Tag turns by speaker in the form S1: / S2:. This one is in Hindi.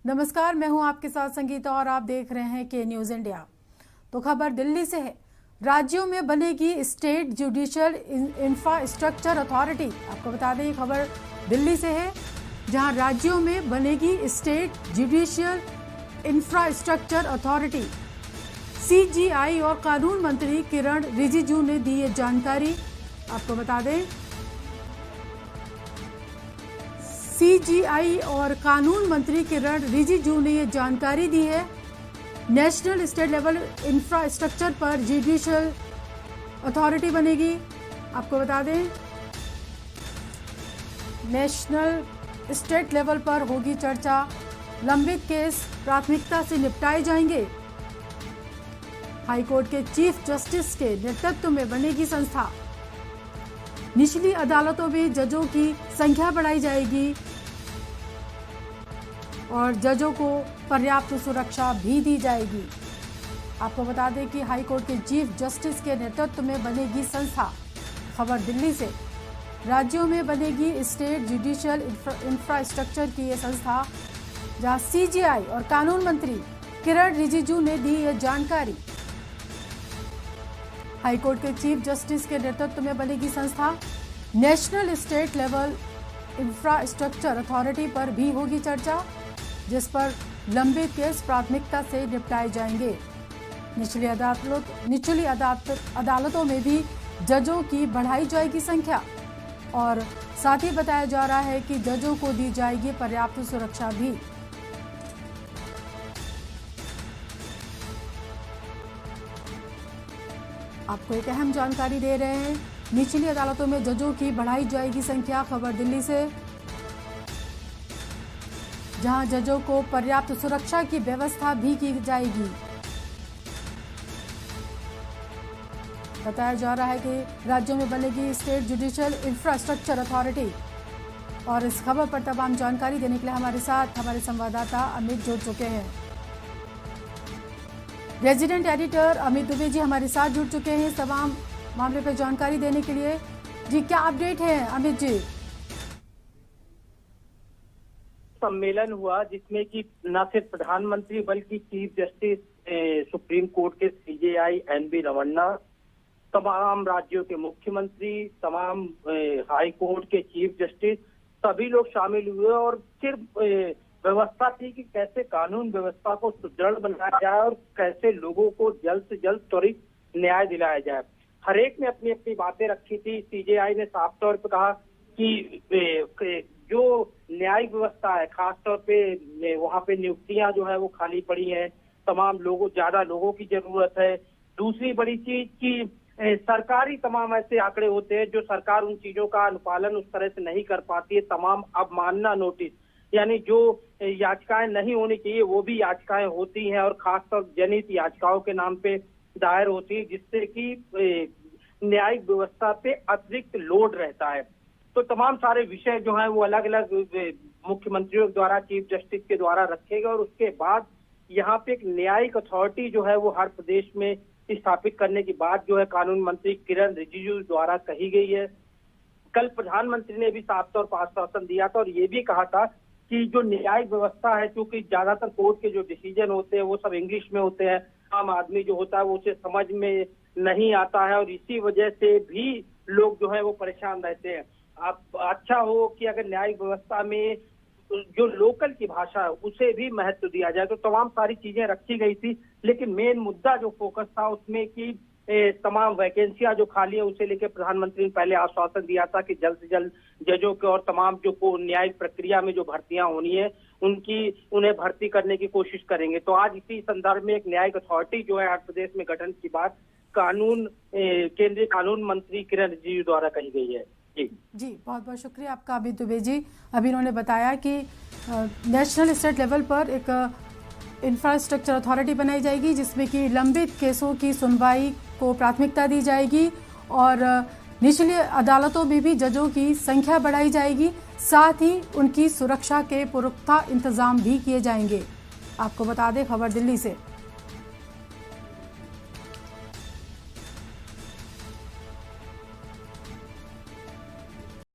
S1: नमस्कार, मैं हूं आपके साथ संगीता और आप देख रहे हैं के न्यूज इंडिया। तो खबर दिल्ली से है। राज्यों में बनेगी स्टेट जुडिशियल इंफ्रास्ट्रक्चर अथॉरिटी। आपको बता दें, ये खबर दिल्ली से है, जहां राज्यों में बनेगी state judicial infrastructure authority. CGI और कानून मंत्री किरण रिजिजू ने दी ये जानकारी। आपको बता दें, सीजीआई और कानून मंत्री किरण रिजिजू ने ये जानकारी दी है। नेशनल स्टेट लेवल इंफ्रास्ट्रक्चर पर जुडिशियल अथॉरिटी बनेगी। आपको बता दें, नेशनल स्टेट लेवल पर होगी चर्चा। लंबित केस प्राथमिकता से निपटाए जाएंगे। हाईकोर्ट के चीफ जस्टिस के नेतृत्व में बनेगी संस्था। निचली अदालतों में जजों की संख्या बढ़ाई जाएगी और जजों को पर्याप्त सुरक्षा भी दी जाएगी। आपको बता दें कि हाईकोर्ट के चीफ जस्टिस के नेतृत्व में बनेगी संस्था। खबर दिल्ली से। राज्यों में बनेगी स्टेट जुडिशियल इंफ्रास्ट्रक्चर की ये संस्था, जहां सीजीआई और कानून मंत्री किरण रिजिजू ने दी ये जानकारी। हाईकोर्ट के चीफ जस्टिस के नेतृत्व में बनेगी संस्था। National state level infrastructure authority पर भी होगी चर्चा, जिस पर लंबित केस प्राथमिकता से निपटाए जाएंगे। निचली अदालतों में भी जजों की बढ़ाई जाएगी संख्या और साथ ही बताया जा रहा है कि जजों को दी जाएगी पर्याप्त सुरक्षा भी। आपको एक अहम जानकारी दे रहे हैं। निचली अदालतों में जजों की बढ़ाई जाएगी संख्या। खबर दिल्ली से, जहां जजों को पर्याप्त सुरक्षा की व्यवस्था भी की जाएगी। बताया जा रहा है कि राज्यों में बनेगी स्टेट जुडिशियल इंफ्रास्ट्रक्चर अथॉरिटी। और इस खबर पर तमाम जानकारी देने के लिए हमारे साथ हमारे संवाददाता अमित जुड़ चुके हैं। रेजिडेंट एडिटर अमित दुबे जी हमारे साथ जुड़ चुके हैं तमाम मामले पर जानकारी देने के लिए। जी, क्या अपडेट है अमित जी?
S2: सम्मेलन हुआ जिसमें कि न सिर्फ प्रधानमंत्री बल्कि चीफ जस्टिस सुप्रीम कोर्ट के सीजेआई एनवी रमन्ना, तमाम राज्यों के मुख्यमंत्री, तमाम हाई कोर्ट के चीफ जस्टिस, सभी लोग शामिल हुए और सिर्फ व्यवस्था थी कि कैसे कानून व्यवस्था को सुदृढ़ बनाया जाए और कैसे लोगों को जल्द से जल्द त्वरित न्याय दिलाया जाए। हर एक ने अपनी अपनी बातें रखी थी। सीजेआई ने साफ तौर पर कहा कि जो न्यायिक व्यवस्था है, खास तौर पे वहाँ पे नियुक्तियां जो है वो खाली पड़ी हैं, तमाम ज्यादा लोगों की जरूरत है। दूसरी बड़ी चीज कि सरकारी तमाम ऐसे आंकड़े होते हैं जो सरकार उन चीजों का अनुपालन उस तरह से नहीं कर पाती है। तमाम अवमानना नोटिस, यानी जो याचिकाएं नहीं होनी चाहिए वो भी याचिकाएं होती हैं और खासतौर जनहित याचिकाओं के नाम पे दायर होती है, जिससे कि न्यायिक व्यवस्था पे अतिरिक्त लोड रहता है। तो तमाम सारे विषय जो हैं वो अलग अलग मुख्यमंत्रियों द्वारा, चीफ जस्टिस के द्वारा रखे गए और उसके बाद यहाँ पे एक न्यायिक अथॉरिटी जो है वो हर प्रदेश में स्थापित करने की बात जो है कानून मंत्री किरण रिजिजू द्वारा कही गई है। कल प्रधानमंत्री ने भी साफ तौर पर आश्वासन दिया था और ये भी कहा था कि जो न्यायिक व्यवस्था है, क्योंकि ज्यादातर कोर्ट के जो डिसीजन होते हैं वो सब इंग्लिश में होते हैं, आम आदमी जो होता है वो उसे समझ में नहीं आता है और इसी वजह से भी लोग जो है वो परेशान रहते हैं। आप अच्छा हो कि अगर न्यायिक व्यवस्था में जो लोकल की भाषा है उसे भी महत्व दिया जाए। तो तमाम सारी चीजें रखी गई थी, लेकिन मेन मुद्दा जो फोकस था उसमें कि तमाम वैकेंसियां जो खाली है उसे लेकर प्रधानमंत्री ने पहले आश्वासन दिया था कि जल्द से जल्द जजों के और तमाम जो न्यायिक प्रक्रिया में जो भर्तियां होनी है उन्हें भर्ती करने की कोशिश करेंगे। तो आज इसी संदर्भ में एक न्यायिक अथॉरिटी जो है हर प्रदेश में गठन की बात केंद्रीय कानून मंत्री किरण रिजिजू द्वारा कही गई है।
S1: जी, बहुत बहुत शुक्रिया आपका अमित दुबे जी। अभी उन्होंने बताया कि नेशनल स्टेट लेवल पर एक इंफ्रास्ट्रक्चर अथॉरिटी बनाई जाएगी, जिसमें कि लंबित केसों की सुनवाई को प्राथमिकता दी जाएगी और निचली अदालतों में भी जजों की संख्या बढ़ाई जाएगी। साथ ही उनकी सुरक्षा के पुख्ता इंतजाम भी किए जाएंगे। आपको बता दें, खबर दिल्ली से।